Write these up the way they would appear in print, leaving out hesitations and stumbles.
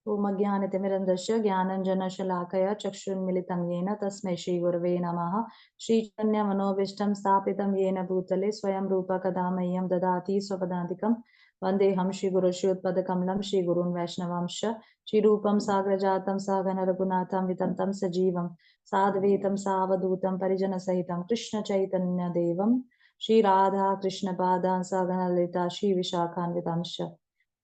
ओम अज्ञानतिमिरन्धस्य ज्ञानञ्जनशलाकया चक्षुन्मिलितं येन तस्मै श्रीगुरवे नमः। श्रीचैतन्यमनोभीष्टं स्थापितं येन भूतले स्वयं रूप कदा मह्यं ददाति स्वपदान्तिकं। वन्देऽहं श्रीगुरुश्रीयुतपदकमलं श्रीगुरून् वैष्णवांश्च। श्रीरूपं साग्रजातं सहगण रघुनाथं विततं सजीवं साद्वैतं सावधूतं परिजनसहितं कृष्णचैतन्यदेवं श्रीराधा कृष्णपादान् सहगण ललिता श्रीविशाखान्वितांश्च।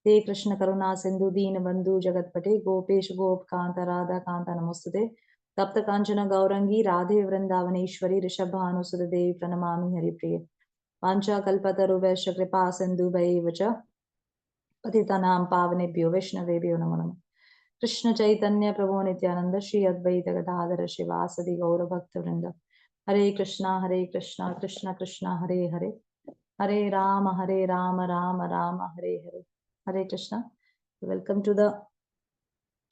हे कृष्ण करुणा सिंधु दीन बंधु जगतपते गोपेश गोपकांत राधा कांत नमोस्तुते। तप्त कांचन गौरंगी राधे वृंदावनेश्वरी ऋषभानुसुत देवी प्रणमामि हरिप्रिये। वाञ्छा कल्पतरुभ्यश्च कृपा सिन्धुभ्यैव च पतितानां पावनेभ्यो वैष्णवेभ्यो नमो नमः। कृष्ण चैतन्य प्रभु नित्यानंद श्री अद्वैत गदाधर शिवासदि गौर भक्त वृंद। Hare Krishna Krishna Krishna Hare Hare, Hare Ram Ram Ram Hare Hare. Hare Krishna. Welcome to the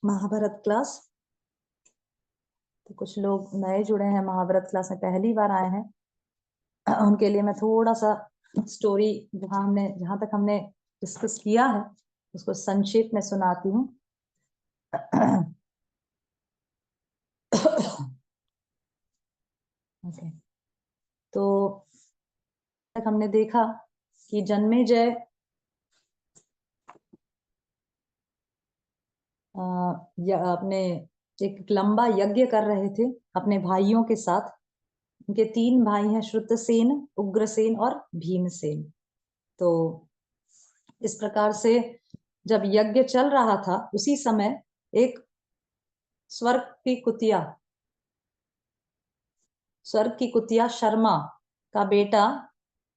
Mahabharata class. तो कुछ लोग नए जुड़े हैं, महाभारत क्लास में पहली बार आए हैं, उनके लिए मैं थोड़ा सा स्टोरी जहां तक हमने डिस्कस किया है उसको संक्षेप में सुनाती हूँ। ओके, तो तक हमने देखा कि जन्मेजय अपने एक लंबा यज्ञ कर रहे थे अपने भाइयों के साथ। उनके 3 भाई हैं, श्रुतसेन, उग्रसेन और भीमसेन। तो इस प्रकार से जब यज्ञ चल रहा था उसी समय एक स्वर्ग की कुतिया शर्मा का बेटा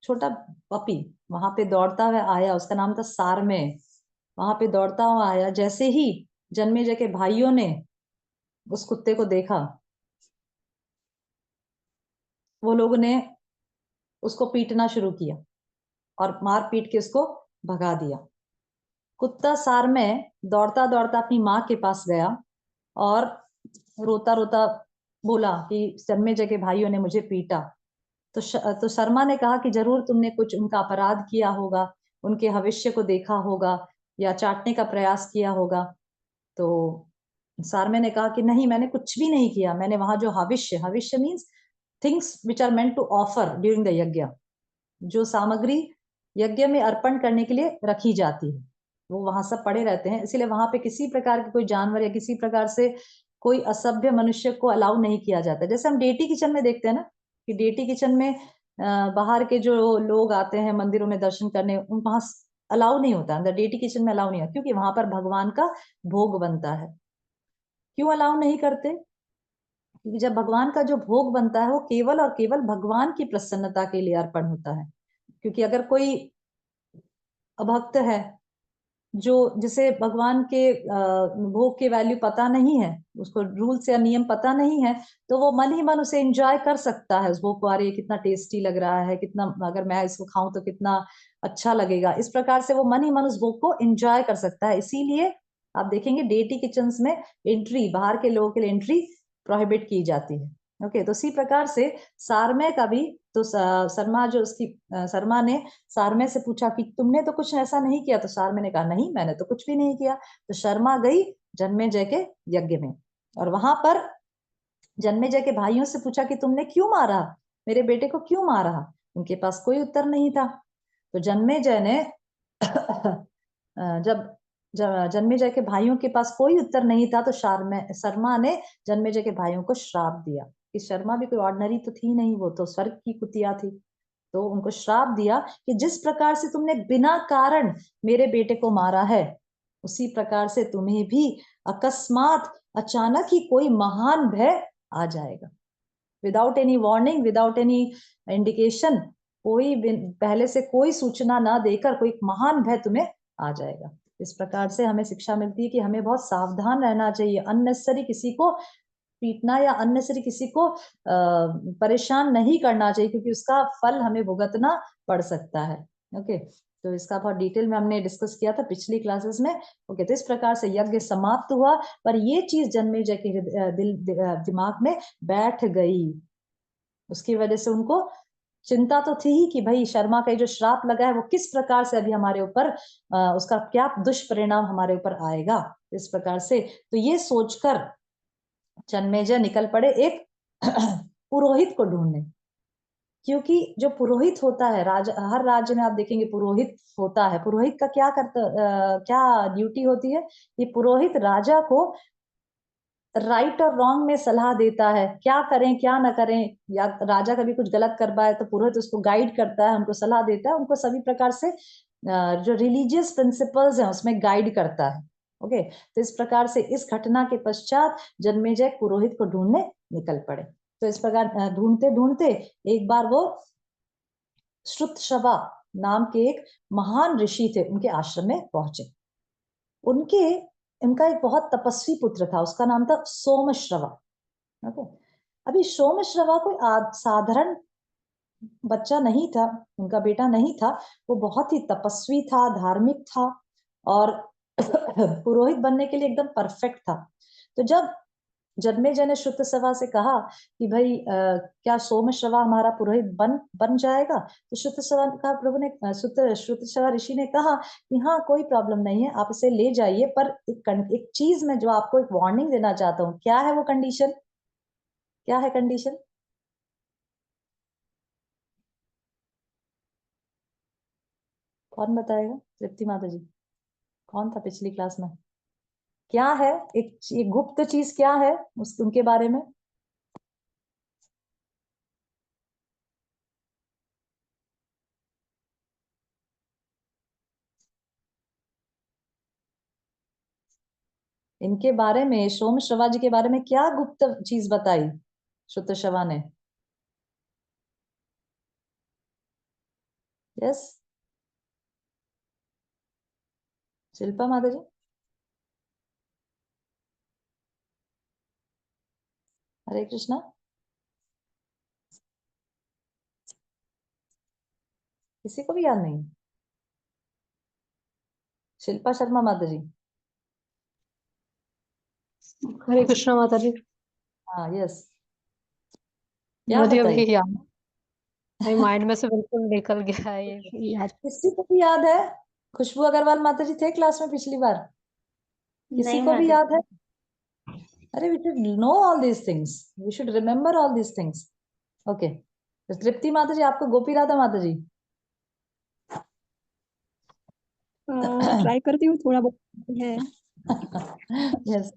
छोटा पपी वहां पे दौड़ता हुआ आया। उसका नाम था सारमेय। वहां पे दौड़ता हुआ आया। जैसे ही जन्मेजय के भाइयों ने उस कुत्ते को देखा, वो लोगों ने उसको पीटना शुरू किया और मार पीट के उसको भगा दिया। कुत्ता सारमेय दौड़ता दौड़ता अपनी माँ के पास गया और रोता रोता बोला कि जन्मेजय के भाइयों ने मुझे पीटा। तो शर्मा ने कहा कि जरूर तुमने कुछ उनका अपराध किया होगा, उनके भविष्य को देखा होगा या चाटने का प्रयास किया होगा। तो सारमेय ने कहा कि नहीं, मैंने कुछ भी नहीं किया। मैंने वहां जो havishya means things which are meant to offer during the yajna, जो सामग्री यज्ञ में अर्पण करने के लिए रखी जाती है, वो वहां सब पड़े रहते हैं। इसीलिए वहां पे किसी प्रकार के कोई जानवर या किसी प्रकार से कोई असभ्य मनुष्य को अलाउ नहीं किया जाता। जैसे हम डेटी किचन में देखते हैं ना, कि डेटी किचन में बाहर के जो लोग आते हैं मंदिरों में दर्शन करने, उन वहां अलाउ नहीं होता, अंदर डेटी किचन में अलाउ नहीं होता, क्योंकि वहां पर भगवान का भोग बनता है। क्यों अलाउ नहीं करते? क्योंकि जब भगवान का जो भोग बनता है वो केवल और केवल भगवान की प्रसन्नता के लिए अर्पण होता है। क्योंकि अगर कोई अभक्त है जो जिसे भगवान के भोग के वैल्यू पता नहीं है, उसको रूल्स या नियम पता नहीं है, तो वो मन ही मन उसे एंजॉय कर सकता है उस भोग को। अरे कितना टेस्टी लग रहा है, कितना, अगर मैं इसको खाऊं तो कितना अच्छा लगेगा, इस प्रकार से वो मन ही मन उस भोग को एंजॉय कर सकता है। इसीलिए आप देखेंगे डेटी किचन्स में एंट्री, बाहर के लोगों के लिए एंट्री प्रोहिबिट की जाती है। ओके, तो इसी प्रकार से सारमेय का भी, तो शर्मा ने सारमेय से पूछा कि तुमने तो कुछ ऐसा नहीं किया। तो सारमेय ने कहा नहीं, मैंने तो कुछ भी नहीं किया। तो शर्मा गई जन्मेजय के यज्ञ में और वहां पर जन्मेजय के भाइयों से पूछा कि तुमने क्यों मारा, मेरे बेटे को क्यों मारा। उनके पास कोई उत्तर नहीं था। तो जन्मेजय ने जब जन्मेजय के भाइयों के पास कोई उत्तर नहीं था, तो शर्मा ने जन्मेजय के भाइयों को श्राप दिया कि शर्मा भी कोई ऑर्डिनरी तो थी नहीं, वो तो स्वर्ग की कुतिया थी। तो उनको श्राप दिया कि जिस प्रकार से तुमने बिना कारण मेरे बेटे को मारा है, उसी प्रकार से तुम्हें भी अकस्मात अचानक ही कोई महान भय आ जाएगा। Without any warning, without any indication, कोई पहले से कोई सूचना ना देकर कोई महान भय तुम्हें आ जाएगा। इस प्रकार से हमें शिक्षा मिलती है कि हमें बहुत सावधान रहना चाहिए। अननेसेसरी किसी को पीटना या अननेसेसरी किसी को परेशान नहीं करना चाहिए, क्योंकि उसका फल हमें भुगतना पड़ सकता है। ओके, तो इसका बहुत डिटेल में हमने डिस्कस किया था पिछली क्लासेस में। ओके, तो इस प्रकार से यज्ञ समाप्त हुआ, पर ये चीज जन्मेजय के दिमाग में बैठ गई। उसकी वजह से उनको चिंता तो थी ही कि भाई शर्मा का जो श्राप लगा है वो किस प्रकार से अभी हमारे ऊपर उसका क्या दुष्परिणाम हमारे ऊपर आएगा। इस प्रकार से तो ये सोचकर जन्मेजय निकल पड़े एक पुरोहित को ढूंढने, क्योंकि जो पुरोहित होता है हर राज्य में आप देखेंगे पुरोहित होता है। पुरोहित का क्या ड्यूटी होती है? ये पुरोहित राजा को राइट और रॉन्ग में सलाह देता है, क्या करें क्या ना करें, या राजा कभी कुछ गलत कर पाए तो पुरोहित उसको गाइड करता है, उनको सलाह देता है, उनको सभी प्रकार से जो रिलीजियस प्रिंसिपल्स हैं उसमें गाइड करता है। ओके, तो इस प्रकार से इस घटना के पश्चात जन्मेजय पुरोहित को ढूंढने निकल पड़े। तो इस प्रकार ढूंढते ढूंढते एक बार वो श्रुतशवा नाम के एक महान ऋषि थे, उनके आश्रम में पहुंचे। उनका एक बहुत तपस्वी पुत्र था, उसका नाम था सोमश्रवा। ओके, अभी सोमश्रवा कोई साधारण बच्चा नहीं था, उनका बेटा नहीं था, वो बहुत ही तपस्वी था, धार्मिक था और पुरोहित बनने के लिए एकदम परफेक्ट था। तो जब जन्मेजय ने श्रुतशवा से कहा कि भाई क्या सोमश्रवा हमारा पुरोहित बन जाएगा, तो श्रुतशवा ने कहा, प्रभु ने श्रुतशवा ऋषि ने कहा कि हाँ कोई प्रॉब्लम नहीं है, आप इसे ले जाइए, पर एक चीज में जो आपको एक वार्निंग देना चाहता हूँ। क्या है वो कंडीशन? क्या है कंडीशन? कौन बताएगा? तृप्ति माता जी, कौन था पिछली क्लास में? क्या है एक गुप्त चीज, क्या है उनके बारे में? इनके बारे में, सोमश्रवा जी के बारे में क्या गुप्त चीज बताई श्रुतशवा ने? यस, शिल्पा माता जी। हरे कृष्णा। किसी को भी याद नहीं? शिल्पा शर्मा माता जी। हरे कृष्णा माता जी। हाँ यस, क्या मुझे बताई? अभी याद मेरे माइंड में से बिल्कुल निकल गया है ये याद। किसी को भी याद है? खुशबू अग्रवाल माता जी थे क्लास में पिछली बार? किसी नहीं को भी माता याद है? अरे we should know all these things, we should remember all these things. Okay, Tripti Mata ji, आपको गोपी राधा माता जी? ट्राई करती हूँ, थोड़ा बहुत है। यस,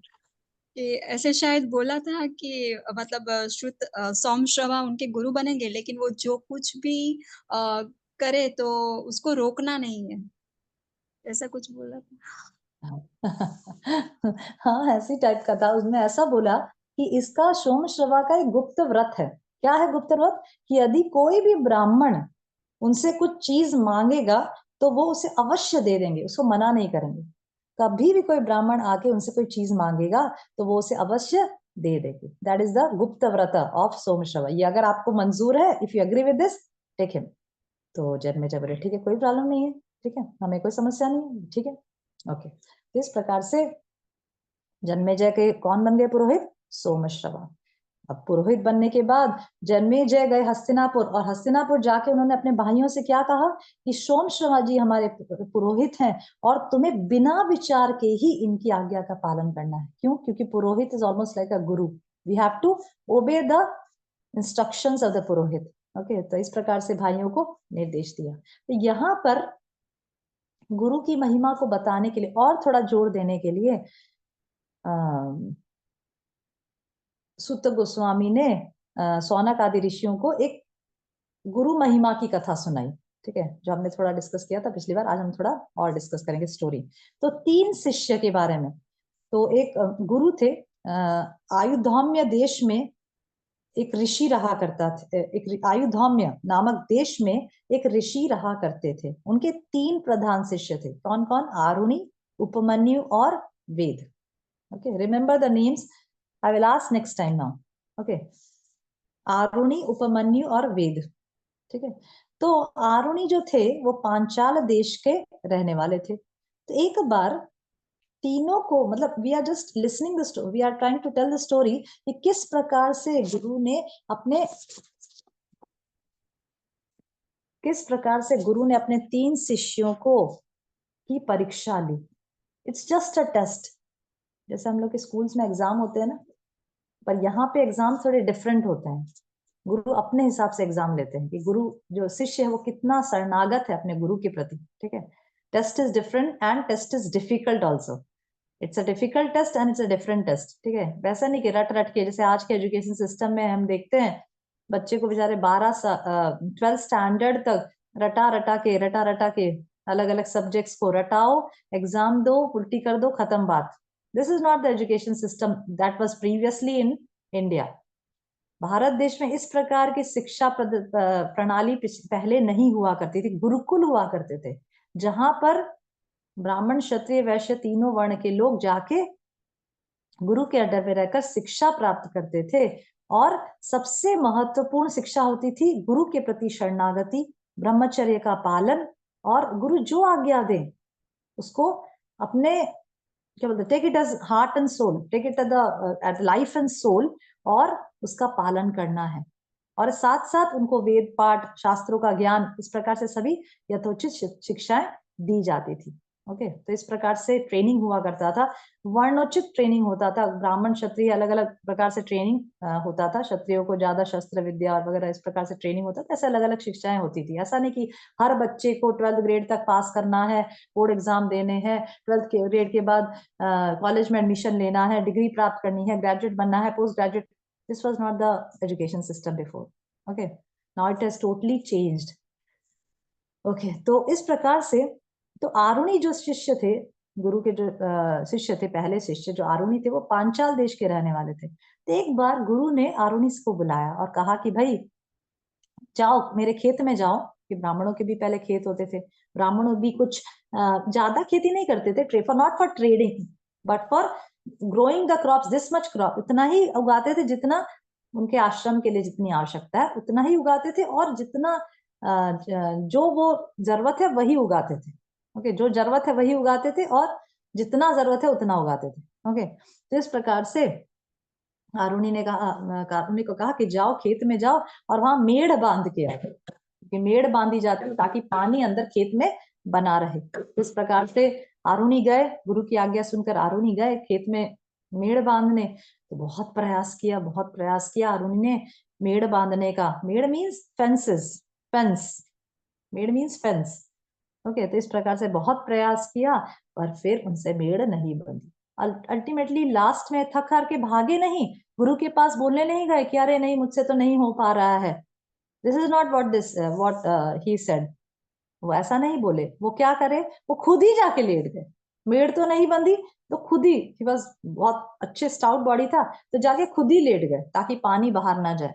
कि ऐसे शायद बोला था कि मतलब सोमश्रवा उनके गुरु बनेंगे, लेकिन वो जो कुछ भी करे तो उसको रोकना नहीं है, ऐसा कुछ बोला था। हाँ ऐसी टाइप का था। उसने ऐसा बोला कि इसका सोमश्रवा का एक गुप्त व्रत है। क्या है गुप्त व्रत? कि यदि कोई भी ब्राह्मण उनसे कुछ चीज मांगेगा तो वो उसे अवश्य दे देंगे, उसको मना नहीं करेंगे। कभी भी कोई ब्राह्मण आके उनसे कोई चीज मांगेगा तो वो उसे अवश्य दे देंगे। दैट इज द गुप्त व्रत ऑफ सोमश्रवा। ये अगर आपको मंजूर है, if you agree with this, take him. तो जन्मेजय बोले ठीक है, कोई प्रॉब्लम नहीं है, ठीक है, हमें कोई समस्या नहीं है, ठीक है, ओके। इस प्रकार से जन्मेजय के कौन बन गए पुरोहित? सोमश्रवा। अब पुरोहित बनने के बाद जन्मेजय गए हस्तिनापुर, और हस्तिनापुर जाके उन्होंने अपने भाइयों से क्या कहा कि सोमश्रवा जी हमारे पुरोहित हैं और तुम्हें बिना विचार के ही इनकी आज्ञा का पालन करना है। क्यों? क्योंकि purohit is almost like a guru, we have to obey the instructions of the purohit. Okay, तो इस प्रकार से भाइयों को निर्देश दिया। तो यहाँ पर गुरु की महिमा को बताने के लिए और थोड़ा जोर देने के लिए सुत गोस्वामी ने सौनक आदि ऋषियों को एक गुरु महिमा की कथा सुनाई। ठीक है, जो हमने थोड़ा डिस्कस किया था पिछली बार, आज हम थोड़ा और डिस्कस करेंगे स्टोरी। तो 3 शिष्य के बारे में। तो एक गुरु थे, आयुधौम्य देश में एक ऋषि रहा करता थे, एक आयुधौम्य नामक देश में एक ऋषि रहा करते थे। उनके 3 प्रधान शिष्य थे। कौन कौन? आरुणि, उपमन्यु और Veda. Okay, remember the names, I will ask next time now. Okay, Aruni, Upamanyu और वेद। ठीक है, तो आरुणि जो थे वो पांचाल देश के रहने वाले थे। तो एक बार तीनों को, मतलब we are just listening the story, we are trying to tell the story कि किस प्रकार से गुरु ने अपने अपने 3 शिष्यों को की परीक्षा ली। इट्स जस्ट अ टेस्ट जैसे हम लोग के स्कूल्स में एग्जाम होते हैं ना, पर यहाँ पे एग्जाम थोड़े डिफरेंट होते हैं। गुरु अपने हिसाब से एग्जाम लेते हैं कि गुरु जो शिष्य है वो कितना शरणागत है अपने गुरु के प्रति, ठीक है। Test is different and test is difficult also. It's a difficult test and it's a different test, ठीक है। वैसा नहीं कि रट रट के, जैसे आज के एजुकेशन सिस्टम में हम देखते हैं बच्चे को बेचारे 12 स्टैंडर्ड तक रटा रटा के अलग अलग सब्जेक्ट्स को रटाओ, एग्जाम दो, उल्टी कर दो, खत्म बात। This is not the education system that was previously in India. Bharat देश में इस प्रकार की शिक्षा प्रणाली पहले नहीं हुआ करती थी। गुरुकुल हुआ करते थे, जहां पर ब्राह्मण, क्षत्रिय, वैश्य तीनों वर्ण के लोग जाके गुरु के अंडर में रहकर शिक्षा प्राप्त करते थे। और सबसे महत्वपूर्ण शिक्षा होती थी गुरु के प्रति शरणागति, ब्रह्मचर्य का पालन, और गुरु जो आज्ञा दे उसको अपने, क्या बोलते, take it as heart and soul, take it as life and soul, और उसका पालन करना है। और साथ साथ उनको वेद पाठ, शास्त्रों का ज्ञान, इस प्रकार से सभी यथोचित शिक्षाएं दी जाती थी। ओके, तो इस प्रकार से ट्रेनिंग हुआ करता था, वर्णोचित ट्रेनिंग होता था। ब्राह्मण, क्षत्रिय अलग अलग प्रकार से ट्रेनिंग होता था। क्षत्रियों को ज्यादा शस्त्र विद्या और वगैरह इस प्रकार से ट्रेनिंग होता था। ऐसे अलग अलग शिक्षाएं होती थी। ऐसा नहीं कि हर बच्चे को 12th ग्रेड तक पास करना है, बोर्ड एग्जाम देने हैं, 12th ग्रेड के बाद कॉलेज में एडमिशन लेना है, डिग्री प्राप्त करनी है, ग्रेजुएट बनना है, post graduate. This was not the education system before. Okay, now it has totally changed. Okay, तो इस प्रकार से, तो आरुणी जो शिष्य थे, गुरु के जो शिष्य थे, पहले शिष्य जो आरुणी थे, वो पांचाल देश के रहने वाले थे। तो एक बार गुरु ने आरुणी को बुलाया और कहा कि भाई जाओ मेरे खेत में जाओ, कि ब्राह्मणों के भी पहले खेत होते थे। ब्राह्मणों भी कुछ ज्यादा खेती नहीं करते थे, for not for trading but for growing the crops, this much crop, उतना ही उगाते थे जितना उनके आश्रम के लिए जितनी आवश्यकता है उतना ही उगाते थे, और जितना जो वो जरूरत है वही उगाते थे। ओके, जो जरूरत है वही उगाते थे, और जितना जरूरत है उतना उगाते थे। ओके, तो इस प्रकार से आरुणी ने कहा, आरुणी को कहा कि जाओ खेत में जाओ और वहां मेड़ बांध के आओ, क्योंकि मेड़ बांधी जाती है ताकि पानी अंदर खेत में बना रहे। इस प्रकार से आरुणी गए, गुरु की आज्ञा सुनकर आरुणी गए खेत में मेड़ बांधने। तो बहुत प्रयास किया, बहुत प्रयास किया आरुणी ने मेड़ बांधने का। मेड़ मीन्स फेंसेस, फेंस, मेड़ मीन्स फेंस। ओके, तो इस प्रकार से बहुत प्रयास किया, पर फिर उनसे मेड़ नहीं बंधी। अल्टीमेटली लास्ट में थक हार के भागे नहीं, गुरु के पास बोलने नहीं गए कि अरे नहीं मुझसे तो नहीं हो पा रहा है। This is not what he said. वो ऐसा नहीं बोले। वो क्या करे, वो खुद ही जाके लेट गए। मेड़ तो नहीं बंधी, तो खुद ही, बस बहुत अच्छे स्टाउट बॉडी था, तो जाके खुद ही लेट गए ताकि पानी बाहर ना जाए,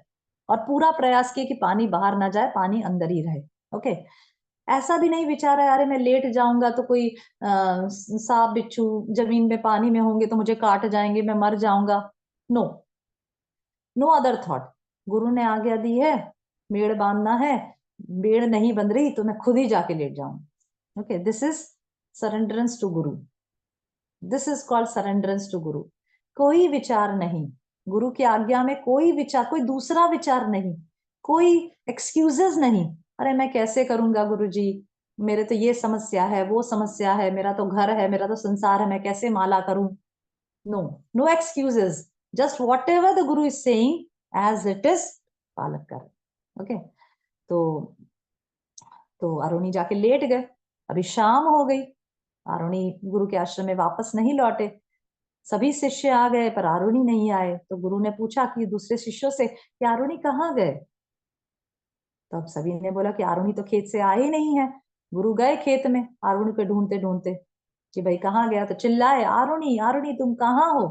और पूरा प्रयास किए कि पानी बाहर ना जाए, पानी अंदर ही रहे। ओके, ऐसा भी नहीं विचारा अरे मैं लेट जाऊंगा तो कोई सांप बिच्छू जमीन में, पानी में होंगे तो मुझे काट जाएंगे, मैं मर जाऊंगा। No, no other thought. गुरु ने आज्ञा दी है, मेड़ बांधना है, मेड़ नहीं बंध रही तो मैं खुद ही जाके लेट जाऊंगा। Okay, this is सरेंडरेंस to Guru. This is called सरेंडरेंस to गुरु। कोई विचार नहीं, गुरु की आज्ञा में कोई विचार, कोई दूसरा विचार नहीं, कोई एक्सक्यूजेस नहीं। अरे मैं कैसे करूंगा गुरु जी, मेरे तो ये समस्या है, वो समस्या है, मेरा तो घर है, मेरा तो संसार है, मैं कैसे माला करूं। No, no excuses, just whatever the guru is saying as it is, पालन कर। ओके, तो अरुणी जाके लेट गए। अभी शाम हो गई, आरुणी गुरु के आश्रम में वापस नहीं लौटे। सभी शिष्य आ गए पर आरुणी नहीं आए। तो गुरु ने पूछा कि दूसरे शिष्यों से कि आरुणी कहाँ गए। तो अब सभी ने बोला कि आरुणी तो खेत से आए ही नहीं है। गुरु गए खेत में आरुणी को ढूंढते ढूंढते कि भाई कहाँ गया, तो चिल्लाए आरुणी आरुणी तुम कहाँ हो।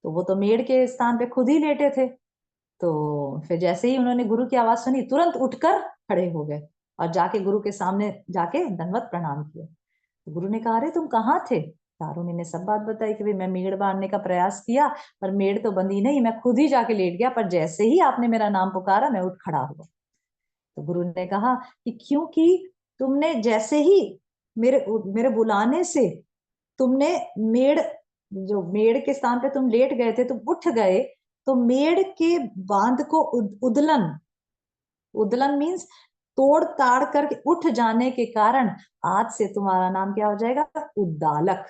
तो वो तो मेड़ के स्थान पे खुद ही लेटे थे। तो फिर जैसे ही उन्होंने गुरु की आवाज सुनी, तुरंत उठकर खड़े हो गए और जाके गुरु के सामने जाके दंडवत प्रणाम किया। तो गुरु ने कहा अरे तुम कहाँ थे। तारुणी ने सब बात बताई कि भाई मैं मेड़ बांधने का प्रयास किया पर मेड़ तो बंधी नहीं, मैं खुद ही जाके लेट गया, पर जैसे ही आपने मेरा नाम पुकारा मैं उठ खड़ा हुआ। तो गुरु ने कहा कि क्योंकि तुमने जैसे ही मेरे मेरे बुलाने से तुमने मेड़, जो मेड़ के स्थान पे तुम लेट गए थे, तुम उठ गए, तो मेड़ के बांध को उदलन, उदलन मीन्स तोड़ ताड़ करके उठ जाने के कारण आज से तुम्हारा नाम क्या हो जाएगा, Uddalak.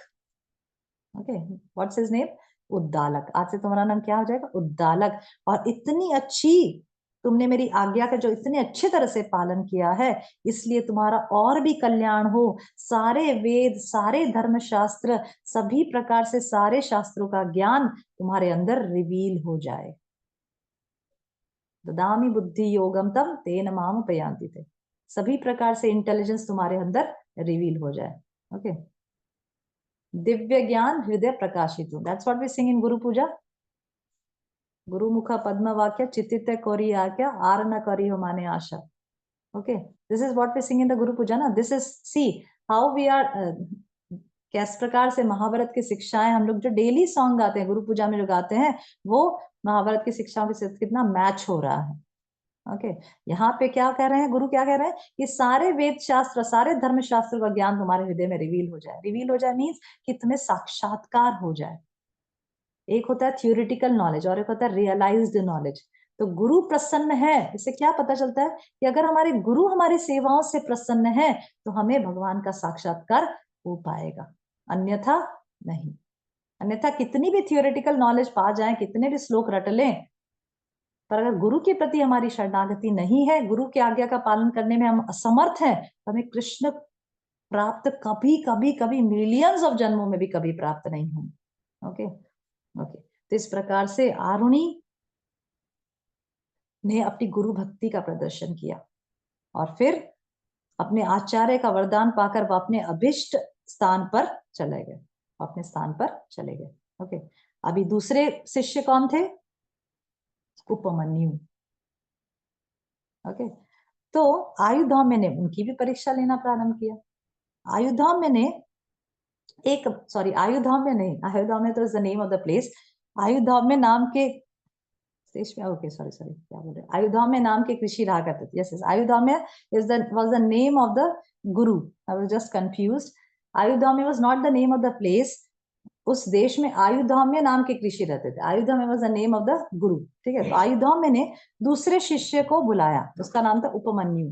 Okay, what's his name, Uddalak. आज से तुम्हारा नाम क्या हो जाएगा? उद्दालक। और इतनी अच्छी तुमने मेरी आज्ञा का जो इतने अच्छे तरह से पालन किया है, इसलिए तुम्हारा और भी कल्याण हो। सारे वेद, सारे धर्मशास्त्र, सभी प्रकार से सारे शास्त्रों का ज्ञान तुम्हारे अंदर रिवील हो जाए। ददामि बुद्धि योगम तम तेन माम उपयांति थे। सभी प्रकार से इंटेलिजेंस तुम्हारे अंदर रिवील हो जाए। ओके, दिव्य ज्ञान हृदय प्रकाशित। दैट्स व्हाट वी सिंग इन गुरु पूजा। गुरुमुख पद्म वाक्य चित्तित कोरी आज्ञा आर न करी हो माने आशा। Okay, this is what we sing in the guru puja ना। This is, see how we are, किस प्रकार से महाभारत की शिक्षाएं हम लोग जो डेली सॉन्ग गाते हैं गुरु पूजा में जो गाते हैं, वो महाभारत की शिक्षाओं के साथ कितना मैच हो रहा है। ओके, यहाँ पे क्या कह रहे हैं गुरु, क्या कह रहे हैं कि सारे वेद शास्त्र, सारे धर्म शास्त्र का ज्ञान तुम्हारे हृदय में रिवील हो जाए। रिवील हो जाए मीन्स कि तुम्हें साक्षात्कार हो जाए। एक होता है थियोरिटिकल नॉलेज और एक होता है रियलाइज्ड नॉलेज। तो गुरु प्रसन्न है, इससे क्या पता चलता है कि अगर हमारे गुरु हमारी सेवाओं से प्रसन्न है तो हमें भगवान का साक्षात्कार हो पाएगा, अन्यथा नहीं। अन्यथा कितनी भी थियोरिटिकल नॉलेज पा जाए, कितने भी श्लोक रट लें, पर अगर गुरु के प्रति हमारी शरणागति नहीं है, गुरु की आज्ञा का पालन करने में हम असमर्थ हैं, तो हमें कृष्ण प्राप्त कभी कभी कभी मिलियंस ऑफ जन्मों में भी कभी प्राप्त नहीं होंगे। ओके ओके, तो इस प्रकार से आरुणि ने अपनी गुरु भक्ति का प्रदर्शन किया और फिर अपने आचार्य का वरदान पाकर वह अपने अभिष्ट स्थान पर चले गए, अपने स्थान पर चले गए। ओके, अभी दूसरे शिष्य कौन थे? उपमन्यु। ओके, तो आयुधाम्य ने उनकी भी परीक्षा लेना प्रारंभ किया। आयुधाम्य ने एक, सॉरी आयुधाम्य नहीं, आयुधाम्य तो is the name of the place. Ayodhaumya नाम के देश में, ओके सॉरी सॉरी क्या बोल रहे, आयुधाम्य नाम के कृषि रहा करते थे। Yes yes, Ayodhaumya is the was the name of the guru. I was just confused. Ayodhaumya was not the name of the place. उस देश में आयुधाम्य नाम के कृषि रहते थे। Ayodhaumya was the name of the guru. ठीक है, तो आयुधाम्य ने दूसरे शिष्य को बुलाया, उसका नाम था उपमन्यु।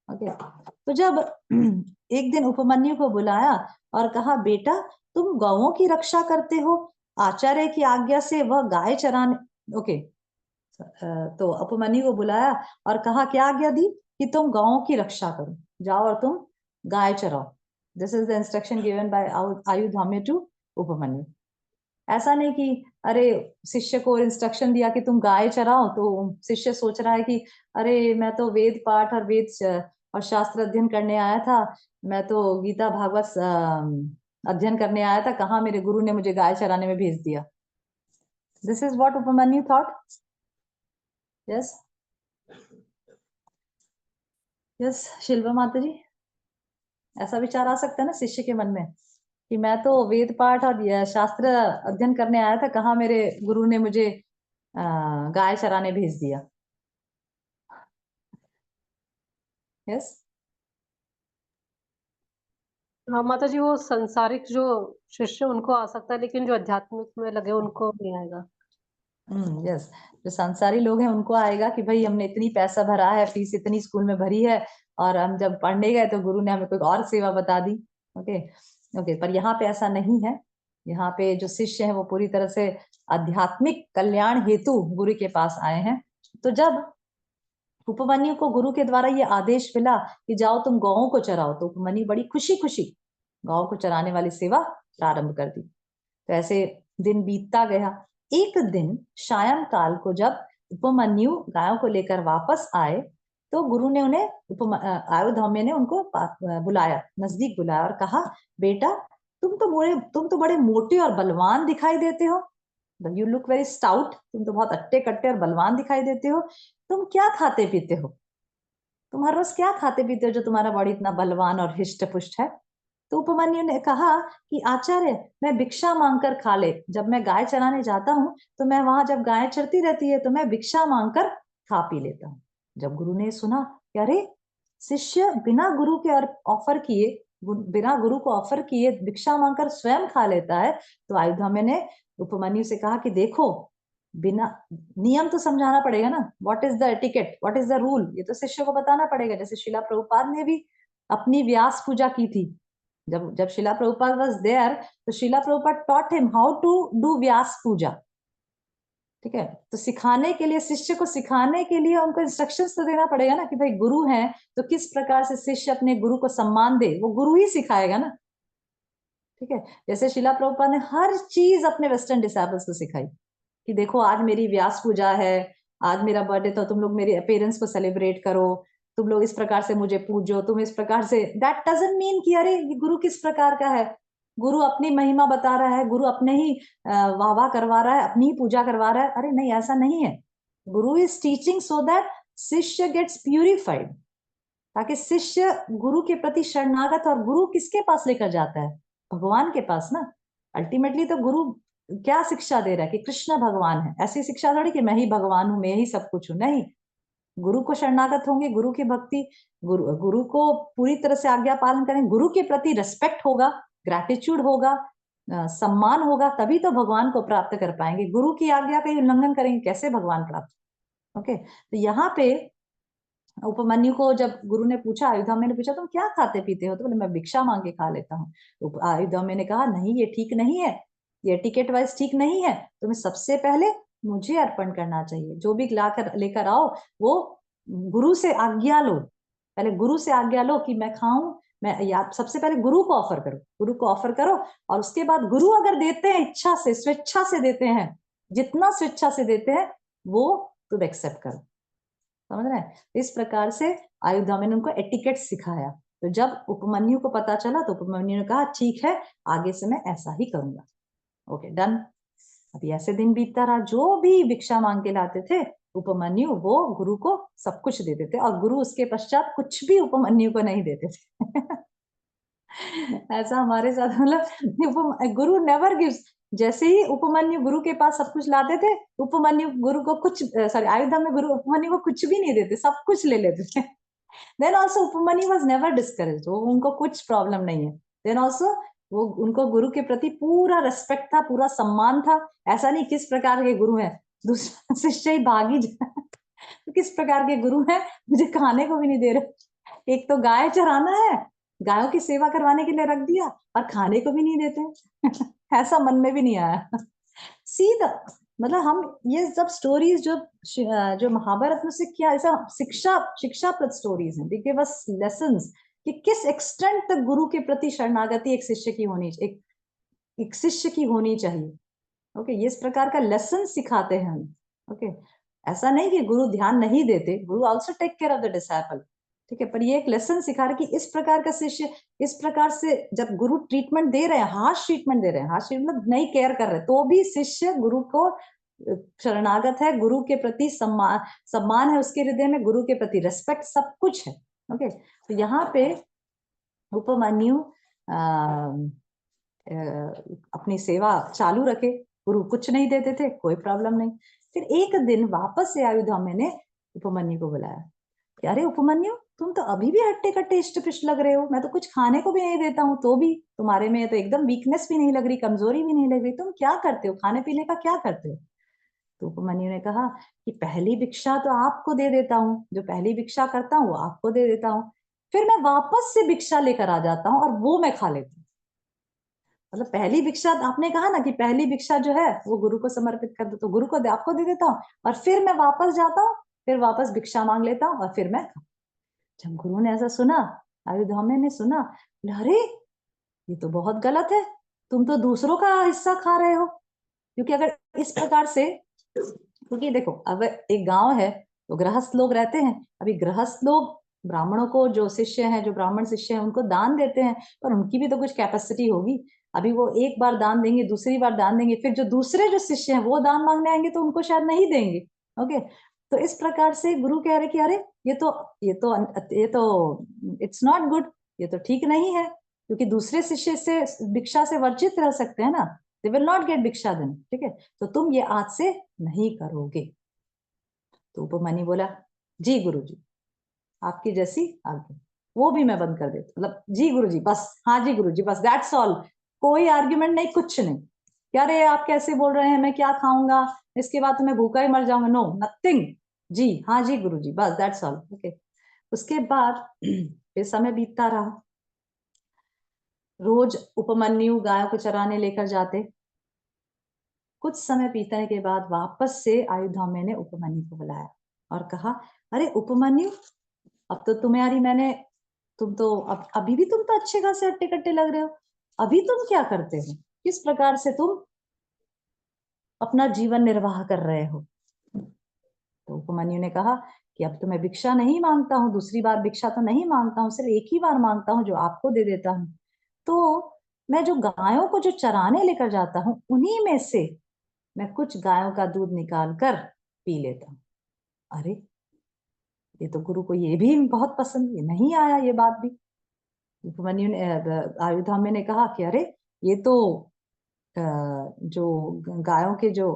ओके, तो जब एक दिन उपमन्यु को बुलाया और कहा, बेटा तुम गौओं की रक्षा करते हो, आचार्य की आज्ञा से वह गाय चराने। ओके, तो उपमन्यु को बुलाया और कहा, क्या आज्ञा दी? कि तुम गायों की रक्षा करो, जाओ और तुम गाय चराओ। This is the instruction given by Ayodhaumya to Upamanyu. ऐसा नहीं कि अरे शिष्य को इंस्ट्रक्शन दिया कि तुम गाय चराओ, तो शिष्य सोच रहा है कि अरे मैं तो वेद पाठ और और शास्त्र अध्ययन करने आया था, मैं तो गीता भागवत अध्ययन करने आया था, कहाँ मेरे गुरु ने मुझे गाय चराने में भेज दिया। This is what Upamanyu thought. Yes yes, Shilpa माता जी, ऐसा विचार आ सकता है ना शिष्य के मन में कि मैं तो वेद पाठ और शास्त्र अध्ययन करने आया था, कहाँ मेरे गुरु ने मुझे गाय चराने भेज दिया। यस, हाँ माता जी, वो संसारिक जो शिष्य उनको आ सकता है, लेकिन जो आध्यात्मिक में लगे उनको नहीं आएगा। यस, जो संसारी लोग हैं उनको आएगा कि भाई हमने इतनी पैसा भरा है, फीस इतनी स्कूल में भरी है, और हम जब पढ़ने गए तो गुरु ने हमें कोई और सेवा बता दी। ओके ओके, पर यहाँ पे ऐसा नहीं है। यहाँ पे जो शिष्य है वो पूरी तरह से आध्यात्मिक कल्याण हेतु गुरु के पास आए हैं। तो जब उपमन्यु को गुरु के द्वारा ये आदेश मिला कि जाओ तुम गौओं को चराओ, तो उपमन्यु बड़ी खुशी खुशी गौओं को चराने वाली सेवा प्रारंभ कर दी। तो ऐसे दिन बीतता गया। एक दिन सायं काल को जब उपमन्यु गायों को लेकर वापस आए, तो गुरु ने उन्हें आयुधाम्य ने उनको बुलाया, नजदीक बुलाया और कहा, बेटा तुम तो बड़े मोटे और बलवान दिखाई देते हो। यू लुक वेरी स्टाउट, तुम तो बहुत अट्टे कट्टे और बलवान दिखाई देते हो। तुम क्या खाते पीते हो? तुम हर रोज क्या खाते पीते हो जो तुम्हारा बॉडी इतना बलवान और हिष्ट पुष्ट है? तो उपमन्यु ने कहा कि आचार्य, मैं भिक्षा मांगकर खा ले। जब मैं गाय चराने जाता हूँ तो मैं वहां, जब गाय चरती रहती है तो मैं भिक्षा मांगकर खा पी लेता हूँ। जब गुरु ने सुना कि अरे शिष्य बिना गुरु के ऑफर किए, बिना गुरु को ऑफर किए भिक्षा मांगकर स्वयं खा लेता है, तो आयुधाम्य ने उपमन्यु से कहा कि देखो, बिना नियम तो समझाना पड़ेगा ना, what is the etiquette, what is the rule, ये तो शिष्य को बताना पड़ेगा। जैसे शिला प्रभुपाद ने भी अपनी व्यास पूजा की थी, जब जब शिला प्रभुपाद वाज देयर, तो Srila Prabhupada taught him how to do Vyasa Puja. ठीक है, तो सिखाने के लिए, शिष्य को सिखाने के लिए उनको इंस्ट्रक्शंस तो देना पड़ेगा ना, कि भाई गुरु है तो किस प्रकार से शिष्य अपने गुरु को सम्मान दे, वो गुरु ही सिखाएगा ना। ठीक है, जैसे शिला प्रभुपाद ने हर चीज अपने वेस्टर्न डिसाइपल्स को सिखाई, कि देखो आज मेरी व्यास पूजा है, आज मेरा बर्थडे, तो तुम लोग मेरे पेरेंट्स को सेलिब्रेट करो, तुम लोग इस प्रकार से मुझे पूजो, तुम इस प्रकार से। दैट डजंट मीन कि अरे ये गुरु किस प्रकार का है, गुरु अपनी महिमा बता रहा है, गुरु अपने ही वाह वाह करवा रहा है, अपनी ही पूजा करवा रहा है। अरे नहीं, ऐसा नहीं है। गुरु इज टीचिंग सो दैट शिष्य गेट्स प्यूरिफाइड, ताकि शिष्य गुरु के प्रति शरणागत, और गुरु किसके पास लेकर जाता है, भगवान के पास ना। अल्टीमेटली तो गुरु क्या शिक्षा दे रहा है, कि कृष्ण भगवान है, ऐसी शिक्षा थोड़ी कि मैं ही भगवान हूं, मैं ही सब कुछ हूं, नहीं। गुरु को शरणागत होंगे, गुरु की भक्ति, गुरु को पूरी तरह से आज्ञा पालन करेंगे, गुरु के प्रति रेस्पेक्ट होगा, ग्रैटिट्यूड होगा, सम्मान होगा, तभी तो भगवान को प्राप्त कर पाएंगे। गुरु की आज्ञा का उल्लंघन करेंगे, कैसे भगवान प्राप्त। ओके, तो यहाँ पे उपमन्यु को जब गुरु ने पूछा, अयोध्या ने पूछा तुम क्या खाते पीते हो, तो बोले मैं भिक्षा मांग के खा लेता हूँ। अयोध्या ने कहा नहीं, ये ठीक नहीं है, ये टिकट वाइज ठीक नहीं है, तुम्हें सबसे पहले मुझे अर्पण करना चाहिए। जो भी लाकर लेकर आओ वो गुरु से आज्ञा लो, पहले गुरु से आज्ञा लो कि मैं खाऊं, मैं या सबसे पहले गुरु को ऑफर करो, गुरु को ऑफर करो, और उसके बाद गुरु अगर देते हैं, इच्छा से, स्वेच्छा से देते हैं, जितना स्वेच्छा से देते हैं वो तुम एक्सेप्ट करो। समझ रहे हैं? इस प्रकार से आयुधाम ने उनको एटिकेट सिखाया। तो जब उपमन्यु को पता चला तो उपमन्यु ने कहा ठीक है, आगे से मैं ऐसा ही करूंगा। Okay, done. अभी ऐसे दिन बीतता रहा, जो भी भिक्षा मांग के लाते थे उपमन्यु, वो गुरु को सब कुछ देते थे, और गुरु उसके पश्चात कुछ भी उपमन्यु को नहीं देते थे। ऐसा हमारे साथ, मतलब गुरु नेवर गिव्स। जैसे ही उपमन्यु गुरु के पास सब कुछ लाते थे, उपमन्यु गुरु को कुछ, सॉरी, आयुधा में गुरु उपमन्यु को कुछ भी नहीं देते, सब कुछ ले लेते थे। Then also Upamanyu was never discouraged, वो उनको कुछ प्रॉब्लम नहीं है। देन ऑल्सो वो, उनको गुरु के प्रति पूरा रेस्पेक्ट था, पूरा सम्मान था। ऐसा नहीं किस प्रकार के गुरु हैं, दूसरा शिष्य ही भागी जाए, तो किस प्रकार के गुरु हैं, मुझे खाने को भी नहीं दे रहे। एक तो गाय चराना है, गायों की सेवा करवाने के लिए रख दिया, और खाने को भी नहीं देते। ऐसा मन में भी नहीं आया। सीधा, मतलब हम ये सब स्टोरीज जो महाभारत में से क्या ऐसा शिक्षाप्रद स्टोरीज हैं, दे गिव अस लेसन्स कि किस एक्सटेंट तक गुरु के प्रति शरणागति एक शिष्य की होनी, एक शिष्य की होनी चाहिए। ओके, ये इस प्रकार का लेसन सिखाते हैं हम। ओके, ऐसा नहीं कि गुरु ध्यान नहीं देते, guru also take care of the disciple. ठीक है, पर ये एक लेसन सिखा रहे कि इस प्रकार का शिष्य, इस प्रकार से जब गुरु ट्रीटमेंट दे रहे हैं, हार्श ट्रीटमेंट दे रहे हैं, हार्श ट्रीटमेंट नहीं केयर कर रहे, तो भी शिष्य गुरु को शरणागत है, गुरु के प्रति सम्मान है उसके हृदय में, गुरु के प्रति रेस्पेक्ट, सब कुछ है। ओके, तो यहाँ पे उपमन्यु अपनी सेवा चालू रखे, गुरु कुछ नहीं देते थे, कोई प्रॉब्लम नहीं। फिर एक दिन वापस से आयुधाम्य ने उपमन्यु को बुलाया, अरे उपमन्यु, तुम तो अभी भी हट्टे कट्टे इष्ट पिष्ट लग रहे हो, मैं तो कुछ खाने को भी नहीं देता हूँ, तो भी तुम्हारे में तो एकदम वीकनेस भी नहीं लग रही, कमजोरी भी नहीं लग रही, तुम क्या करते हो, खाने पीने का क्या करते हो? तो उपमन्यु ने कहा कि पहली भिक्षा तो आपको दे देता हूँ, जो पहली भिक्षा करता हूँ वो आपको दे देता हूँ, फिर मैं वापस से भिक्षा लेकर आ जाता हूँ और वो मैं खा लेती हूँ। मतलब पहली भिक्षा, आपने कहा ना कि पहली भिक्षा जो है वो गुरु को समर्पित कर दो, तो गुरु को आपको दे देता हूँ, और फिर मैं वापस जाता हूँ, फिर वापस भिक्षा मांग लेता हूँ, और फिर मैं। जब गुरु ने ऐसा सुना, आयुधाम्य ने सुना, अरे ये तो बहुत गलत है, तुम तो दूसरों का हिस्सा खा रहे हो। क्योंकि अगर इस प्रकार से, क्योंकि देखो अब एक गांव है तो गृहस्थ लोग रहते हैं, अभी गृहस्थ लोग ब्राह्मणों को, जो शिष्य हैं, जो ब्राह्मण शिष्य हैं, उनको दान देते हैं, पर उनकी भी तो कुछ कैपेसिटी होगी। अभी वो एक बार दान देंगे, दूसरी बार दान देंगे, फिर जो दूसरे जो शिष्य हैं वो दान मांगने आएंगे तो उनको शायद नहीं देंगे। ओके, तो इस प्रकार से गुरु कह रहे कि अरे ये तो इट्स नॉट गुड, ये तो ठीक नहीं है, क्योंकि दूसरे शिष्य से भिक्षा से वर्जित रह सकते हैं ना, दे विल नॉट गेट भिक्षा देन। ठीक है, तो तुम ये आज से नहीं करोगे। तो उपमन्यु बोला जी गुरु जी, आपकी जैसी आज्ञा, वो भी मैं बंद कर देता, मतलब जी गुरु जी बस, हाँ जी गुरु जी बस, दैट्स ऑल। कोई आर्ग्यूमेंट नहीं, कुछ नहीं, क्या रे आप कैसे बोल रहे हैं, मैं क्या खाऊंगा, इसके बाद तो मैं भूखा ही मर जाऊंगा, नो नथिंग, जी हाँ जी गुरु जी बस, दैट्स ऑल। ओके, उसके बाद फिर समय बीतता रहा, रोज उपमन्यु गायों को चराने लेकर जाते। कुछ समय बीतने के बाद वापस से आयुधाम्य ने उपमन्यु को बुलाया और कहा, अरे उपमन्यु, अब तो तुम्हारी मैंने तुम तो अभी भी तुम तो अच्छे खासे हट्टे कट्टे लग रहे हो। अभी तुम क्या करते हो? किस प्रकार से तुम अपना जीवन निर्वाह कर रहे हो? तो उपमन्यु ने कहा कि अब तो मैं भिक्षा नहीं मांगता हूँ, दूसरी बार भिक्षा तो नहीं मांगता हूँ, सिर्फ एक ही बार मांगता हूँ जो आपको दे देता हूँ। तो मैं जो गायों को जो चराने लेकर जाता हूँ, उन्हीं में से मैं कुछ गायों का दूध निकाल कर पी लेता हूँ। अरे, ये तो गुरु को ये भी बहुत पसंद, ये नहीं आया ये बात भी। उपमन्यु ने आयुधाम्य ने कहा कि अरे, ये तो जो गायों के जो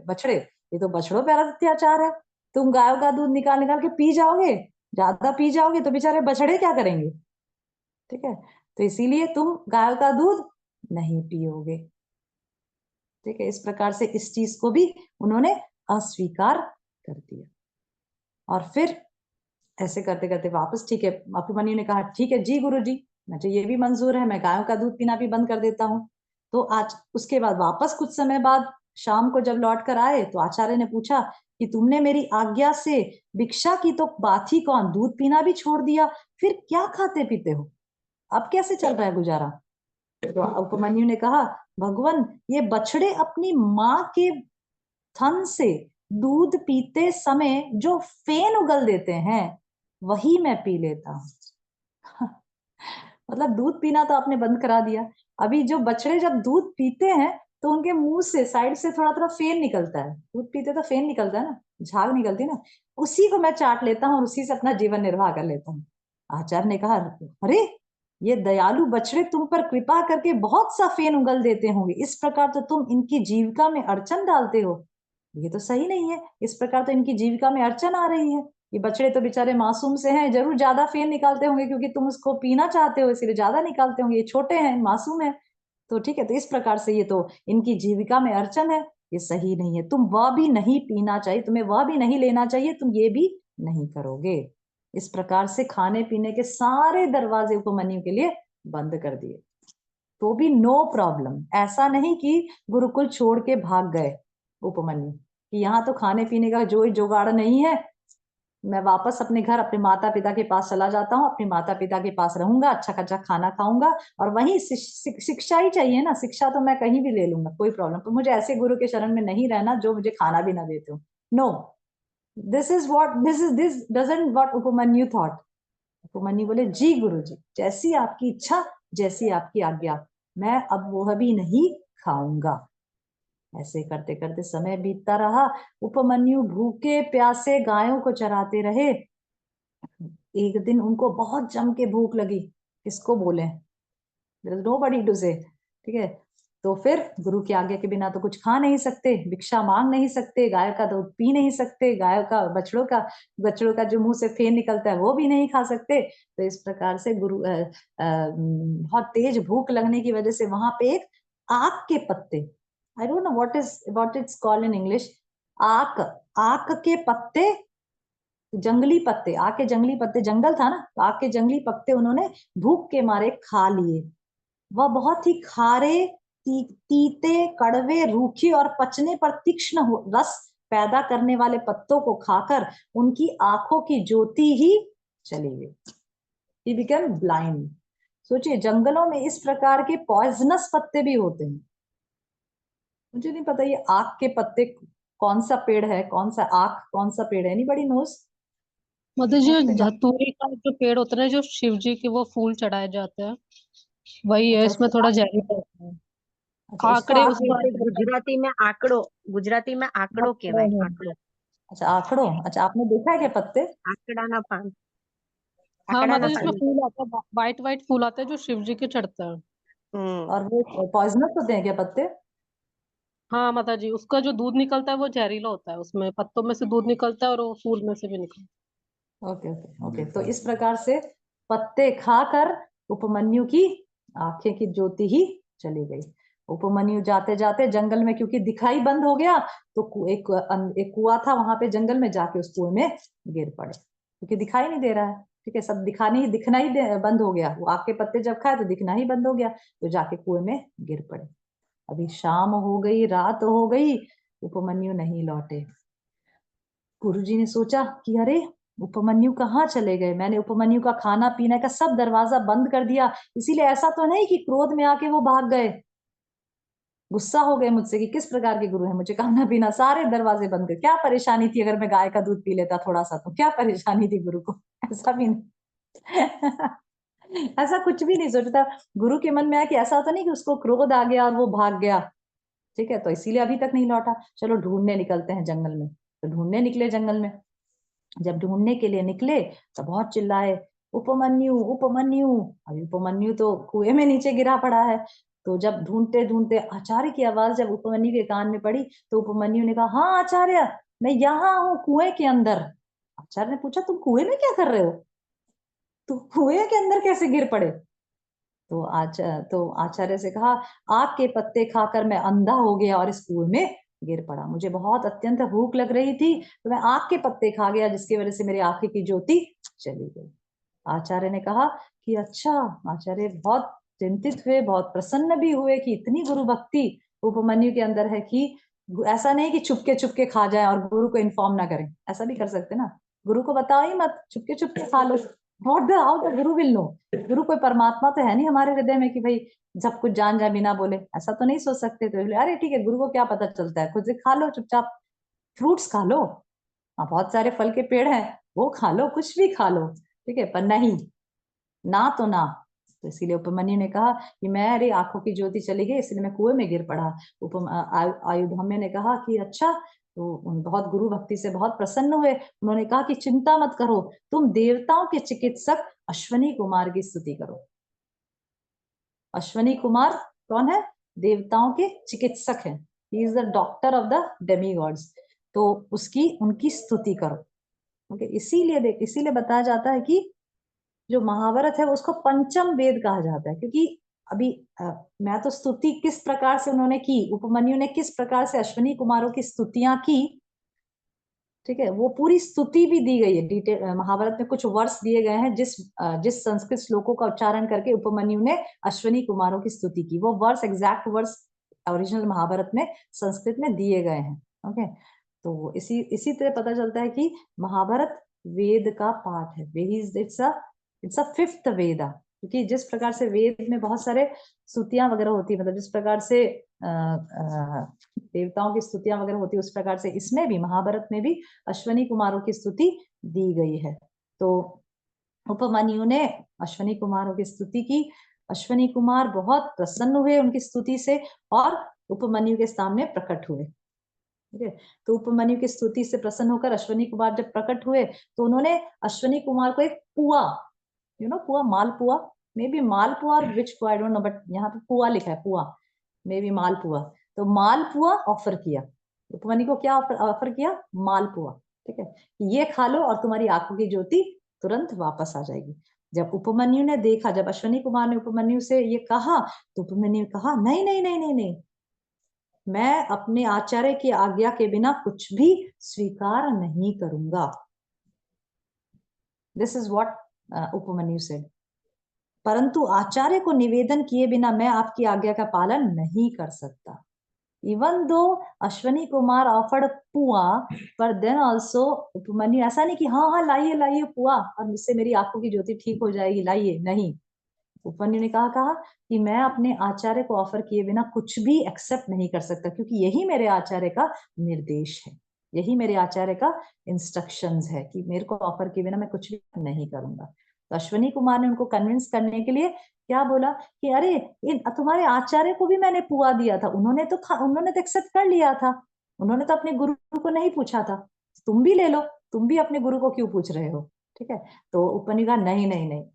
बछड़े, ये तो बछड़ों पे अत्याचार है। तुम गायों का दूध निकाल निकाल के पी जाओगे, ज्यादा पी जाओगे तो बेचारे बछड़े क्या करेंगे? ठीक है, तो इसीलिए तुम गायों का दूध नहीं पियोगे। ठीक है, इस प्रकार से इस चीज को भी उन्होंने अस्वीकार कर दिया। और फिर ऐसे करते करते वापस, ठीक है, अभिमन्यु ने कहा, ठीक है जी गुरु जी, मुझे ये भी मंजूर है, मैं गायों का दूध पीना भी बंद कर देता हूँ। तो आज उसके बाद वापस कुछ समय बाद शाम को जब लौट कर आए तो आचार्य ने पूछा कि तुमने मेरी आज्ञा से भिक्षा की तो बात ही कौन, दूध पीना भी छोड़ दिया, फिर क्या खाते पीते हो? अब कैसे चल रहा है गुजारा? तो उपमन्यु ने कहा, भगवान, ये बछड़े अपनी माँ के थन से दूध पीते समय जो फेन उगल देते हैं, वही मैं पी लेता हूँ। मतलब दूध पीना तो आपने बंद करा दिया, अभी जो बछड़े जब दूध पीते हैं तो उनके मुंह से साइड से थोड़ा थोड़ा फेन निकलता है, दूध पीते तो फेन निकलता है ना, झाग निकलती है ना, उसी को मैं चाट लेता हूँ और उसी से अपना जीवन निर्वाह कर लेता हूँ। आचार्य ने कहा, अरे, ये दयालु बछड़े तुम पर कृपा करके बहुत सा फेन उगल देते होंगे, इस प्रकार तो तुम इनकी जीविका में अड़चन डालते हो। ये तो सही नहीं है, इस प्रकार तो इनकी जीविका में अड़चन आ रही है। ये बछड़े तो बेचारे मासूम से हैं, जरूर ज्यादा फेन निकालते होंगे क्योंकि तुम उसको पीना चाहते हो, इसलिए ज्यादा निकालते होंगे। ये छोटे हैं, मासूम है, तो ठीक है, तो इस प्रकार से ये तो इनकी जीविका में अड़चन है, ये सही नहीं है। तुम वह भी नहीं पीना चाहिए, तुम्हें वह भी नहीं लेना चाहिए, तुम ये भी नहीं करोगे। इस प्रकार से खाने पीने के सारे दरवाजे उपमन्यु के लिए बंद कर दिए। तो भी नो प्रॉब्लम, ऐसा नहीं कि गुरुकुल छोड़ के भाग गए उपमन्यु कि यहाँ तो खाने पीने का जो जुगाड़ नहीं है, मैं वापस अपने घर अपने माता पिता के पास चला जाता हूँ, अपने माता पिता के पास रहूंगा, अच्छा खासा खाना खाऊंगा और वहीं शिक्षा ही चाहिए ना, शिक्षा तो मैं कहीं भी ले लूंगा, कोई प्रॉब्लम। तो मुझे ऐसे गुरु के शरण में नहीं रहना जो मुझे खाना भी ना देते हो। No, this doesn't what Upamanyu thought. Upamanyu बोले, जी गुरु जी, जैसी आपकी इच्छा, जैसी आपकी आज्ञा, मैं अब वह भी नहीं खाऊंगा। ऐसे करते करते समय बीतता रहा, उपमन्यु भूखे प्यासे गायों को चराते रहे। एक दिन उनको बहुत जम के भूख लगी, किसको बोले, नोबडी टू से, ठीक है। तो फिर गुरु की आज्ञा के बिना तो कुछ खा नहीं सकते, भिक्षा मांग नहीं सकते, गाय का दूध पी नहीं सकते, गायों का बछड़ों का जो मुंह से फेन निकलता है वो भी नहीं खा सकते। तो इस प्रकार से बहुत तेज भूख लगने की वजह से वहां पे एक आक के पत्ते, I don't know what it's called in English, आक आक के पत्ते, जंगली पत्ते, आक के जंगली पत्ते, जंगल था ना, तो आक के जंगली पत्ते उन्होंने भूख के मारे खा लिए। वह बहुत ही खारे, तीते, कड़वे, रूखे और पचने पर तीक्ष्ण रस पैदा करने वाले पत्तों को खाकर उनकी आंखों की ज्योति ही चली गई। He became blind। सोचिए, जंगलों में इस प्रकार के पॉइजनस पत्ते भी होते हैं। मुझे नहीं पता ये आक के पत्ते कौन सा पेड़ है, कौन सा आक कौन सा पेड़ है, एनीबॉडी नोस? मतलब जो धतूरे का जो पेड़ होता है, जो शिव जी के वो फूल चढ़ाए जाते हैं, वही है। अच्छा, इसमें उसको थोड़ा जहरीला होता है। अच्छा, उसको आंकड़े आक उसको बोलते हैं। ગુજરાતી में आंकड़ो, गुजराती में आंकड़ो कहवाय, आंकड़ो, अच्छा, आंकड़ों। अच्छा, आपने देखा है क्या पत्ते? आंकड़ाना पान, हाँ, आंकड़ाना मतलब इसमें पान। फूल आता है, वाइट वाइट फूल आते हैं जो शिव जी के चढ़ते हैं। और वो पॉइजनस होते हैं क्या पत्ते? हाँ माता जी, उसका जो दूध निकलता है वो जहरीला होता है, उसमें पत्तों में से दूध निकलता है और वो फूल में से भी निकलता ओके ओके ओके, तो इस प्रकार से पत्ते खाकर उपमन्यु की आंखें की ज्योति ही चली गई। उपमन्यु जाते जाते जंगल में, क्योंकि दिखाई बंद हो गया, तो एक कुआं था वहां पे जंगल में, जाके उस कुएं में गिर पड़े क्योंकि दिखाई नहीं दे रहा है। ठीक है, सब दिखना ही बंद हो गया। वो आग के पत्ते जब खाए तो दिखना ही बंद हो गया, तो जाके कुएं में गिर पड़े। अभी शाम हो गई, रात हो गई, उपमन्यु नहीं लौटे। गुरुजी ने सोचा कि अरे उपमन्यु कहाँ चले गए, मैंने उपमन्यु का खाना पीने का सब दरवाजा बंद कर दिया, इसीलिए ऐसा तो नहीं कि क्रोध में आके वो भाग गए, गुस्सा हो गए मुझसे कि किस प्रकार के गुरु हैं, मुझे खाना पीना सारे दरवाजे बंद कर। क्या परेशानी थी अगर मैं गाय का दूध पी लेता थोड़ा सा, तो क्या परेशानी थी गुरु को? ऐसा भी नहीं ऐसा कुछ भी नहीं सोचता। गुरु के मन में आया कि ऐसा तो नहीं कि उसको क्रोध आ गया और वो भाग गया, ठीक है, तो इसीलिए अभी तक नहीं लौटा, चलो ढूंढने निकलते हैं जंगल में। तो ढूंढने निकले जंगल में। जब ढूंढने के लिए निकले तो बहुत चिल्लाए, उपमन्यु उपमन्यु। अभी उपमन्यु तो कुएं में नीचे गिरा पड़ा है। तो जब ढूंढते ढूंढते आचार्य की आवाज जब उपमन्यु के कान में पड़ी, तो उपमन्यु ने कहा, हाँ आचार्य, मैं यहाँ हूँ कुएं के अंदर। आचार्य ने पूछा, तुम कुएं में क्या कर रहे हो, तुम कुएं के अंदर कैसे गिर पड़े? तो आचार्य से कहा, आग के पत्ते खाकर मैं अंधा हो गया और इस कुएं में गिर पड़ा। मुझे बहुत अत्यंत भूख लग रही थी, तो मैं आग के पत्ते खा गया, जिसकी वजह से मेरी आंखें की ज्योति चली गई। आचार्य ने कहा कि अच्छा। आचार्य बहुत चिंतित हुए, बहुत प्रसन्न भी हुए कि इतनी गुरु भक्ति उपमन्यु के अंदर है कि ऐसा नहीं कि चुपके चुपके खा जाए और गुरु को इन्फॉर्म ना करें, ऐसा भी कर सकते ना, गुरु को बताओ ही मत, चुपके चुपके खा लो। What the how the Guru will know. गुरु कोई परमात्मा तो है नहीं हमारे हृदय में कि भाई सब कुछ जान जाए बिना बोले, ऐसा तो नहीं सोच सकते। तो अरे ठीक है, गुरु को क्या पता चलता है, खुद से खा लो चुपचाप, फ्रूट्स खा लो, हाँ बहुत सारे फल के पेड़ हैं वो खा लो, कुछ भी खा लो, ठीक है, पर नहीं, ना तो ना। तो इसीलिए उपमन्यु ने कहा कि मेरी आंखों की ज्योति चली गई, इसलिए मैं कुएं में गिर पड़ा। आयुधम्य ने कहा कि अच्छा। तो बहुत गुरु भक्ति से बहुत प्रसन्न हुए। उन्होंने कहा कि चिंता मत करो, तुम देवताओं के चिकित्सक अश्वनी कुमार की स्तुति करो। अश्वनी कुमार कौन है? देवताओं के चिकित्सक हैं, he is the doctor of the demigods. तो उनकी स्तुति करो। ओके, इसीलिए बताया जाता है कि जो महाभारत है उसको पंचम वेद कहा जाता है, क्योंकि अभी मैं तो स्तुति किस प्रकार से उन्होंने की, उपमन्यु ने किस प्रकार से अश्वनी कुमारों की स्तुतियां की, ठीक है, वो पूरी स्तुति भी दी गई है डिटेल। महाभारत में कुछ वर्ष दिए गए हैं जिस संस्कृत श्लोकों का उच्चारण करके उपमन्यु ने अश्वनी कुमारों की स्तुति की, वो वर्ष एग्जैक्ट वर्ष ओरिजिनल महाभारत में संस्कृत में दिए गए हैं। ओके, तो इसी तरह पता चलता है कि महाभारत वेद का पाठ है। इट्स अ फिफ्थ वेदा, क्योंकि जिस प्रकार से वेद में बहुत सारे स्तुतियां वगैरह होती है, मतलब जिस प्रकार से देवताओं की स्तुतियां वगैरह होती है, उस प्रकार से इसमें भी महाभारत में भी अश्वनी कुमारों की स्तुति दी गई है। तो उपमन्यु ने अश्वनी कुमारों की स्तुति की। अश्वनी कुमार बहुत प्रसन्न हुए उनकी स्तुति से और उपमन्यु के सामने प्रकट हुए। ठीक है, तो उपमन्यु की स्तुति से प्रसन्न होकर अश्वनी कुमार जब प्रकट हुए तो उन्होंने अश्वनी कुमार को एक पुआ, पुआ, मालपुआ, मे बी मालपुआ और विच पुआ आई डोंट नो, बट यहाँ पे पुआ लिखा है, पुआ, मे बी मालपुआ। तो मालपुआ ऑफर किया। उपमन्यु को क्या ऑफर किया? मालपुआ। ठीक है, ये खा लो और तुम्हारी आंखों की ज्योति तुरंत वापस आ जाएगी। जब उपमन्यु ने देखा, जब अश्वनी कुमार ने उपमन्यु से ये कहा, तो उपमन्यु ने कहा, नहीं नहीं नहीं नहीं नहीं, मैं अपने आचार्य की आज्ञा के बिना कुछ भी स्वीकार नहीं करूंगा। This is what Upamanyu said. परंतु आचार्य को निवेदन किए बिना मैं आपकी आज्ञा का पालन नहीं कर सकता। Even though Ashwani Kumar offered पुआ, पर देन ऑल्सो उपमन्यु ऐसा नहीं कि हाँ हाँ लाइए लाइए पुआ और मुझसे मेरी आंखों की ज्योति ठीक हो जाएगी, लाइए, नहीं। उपमन्यु ने कहा कि मैं अपने आचार्य को ऑफर किए बिना कुछ भी एक्सेप्ट नहीं कर सकता, क्योंकि यही मेरे आचार्य का निर्देश है, यही मेरे आचार्य का इंस्ट्रक्शंस है कि मेरे को ऑफर किए बिना मैं कुछ भी नहीं करूंगा। तो अश्वनी कुमार ने उनको कन्विंस करने के लिए क्या बोला कि अरे तुम्हारे आचार्य को भी मैंने पुआ दिया था, उन्होंने तो एक्सेप्ट कर लिया था, उन्होंने तो अपने गुरु को नहीं पूछा था, तुम भी ले लो, तुम भी अपने गुरु को क्यों पूछ रहे हो? ठीक है, तो उपमन्यु कहा नहीं नहीं नहीं,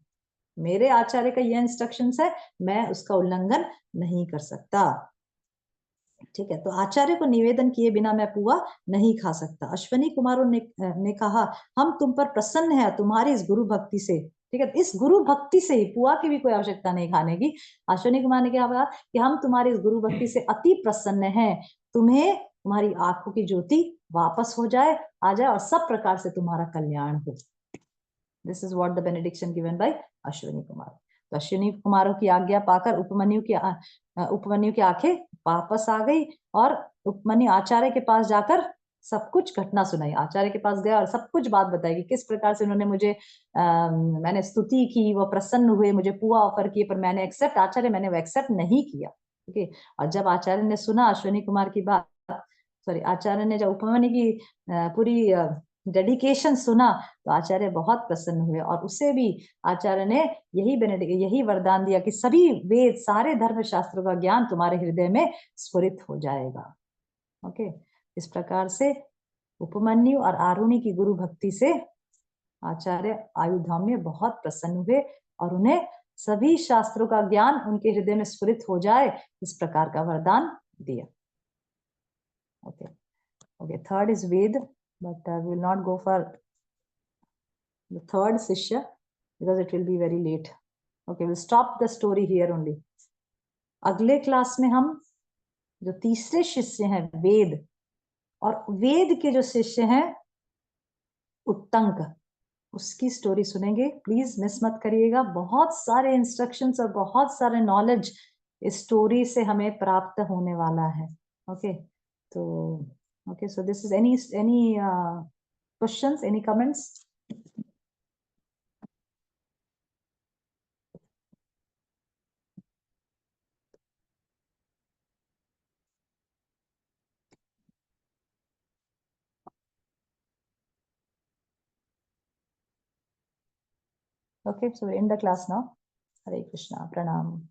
मेरे आचार्य का यह इंस्ट्रक्शंस है, मैं उसका उल्लंघन नहीं कर सकता। ठीक है, तो आचार्य को निवेदन किए बिना मैं पुआ नहीं खा सकता। अश्वनी कुमारों ने कहा, हम तुम पर प्रसन्न है तुम्हारी इस गुरु भक्ति से। ठीक है, इस गुरु भक्ति से ही, पुआ की भी कोई आवश्यकता नहीं खाने की। अश्वनी कुमार ने क्या कहा कि हम तुम्हारी इस गुरु भक्ति से अति प्रसन्न हैं, तुम्हें तुम्हारी आंखों की ज्योति वापस आ जाए और सब प्रकार से तुम्हारा कल्याण हो। This is what the benediction given by Ashwini Kumar. तो अश्विनी कुमारों की आज्ञा पाकर उपमन्यु की आंखें वापस आ गई और उपमन्यु आचार्य के पास जाकर सब कुछ घटना सुनाई। आचार्य के पास गया और सब कुछ बात बताई कि किस प्रकार से उन्होंने मुझे मैंने स्तुति की, वो प्रसन्न हुए, मुझे पुआ ऑफर किए, पर मैंने मैंने वो एक्सेप्ट नहीं किया। ओके, और जब आचार्य ने सुना अश्विनी कुमार की बात, आचार्य ने जब उपमन्यु की पूरी डेडिकेशन सुना तो आचार्य बहुत प्रसन्न हुए और उसे भी आचार्य ने यही वरदान दिया कि सभी वेद, सारे धर्म शास्त्रों का ज्ञान तुम्हारे हृदय में स्फुरित हो जाएगा। ओके, इस प्रकार से उपमन्यु और आरुणि की गुरु भक्ति से आचार्य आयुधाम में बहुत प्रसन्न हुए और उन्हें सभी शास्त्रों का ज्ञान उनके हृदय में स्फुरित हो जाए, इस प्रकार का वरदान दिया। Okay, okay, third is Ved, but we will not go for the third Shishya because it will be very late. Okay, we'll stop the story here only. अगले क्लास में हम जो तीसरे शिष्य हैं वेद, और वेद के जो शिष्य हैं उत्तंक, उसकी स्टोरी सुनेंगे। प्लीज मिस मत करिएगा। बहुत सारे इंस्ट्रक्शंस और बहुत सारे नॉलेज इस स्टोरी से हमें प्राप्त होने वाला है। ओके, तो okay, so this is any questions, any comments? Okay, so we end the class now. Hare Krishna, Pranam.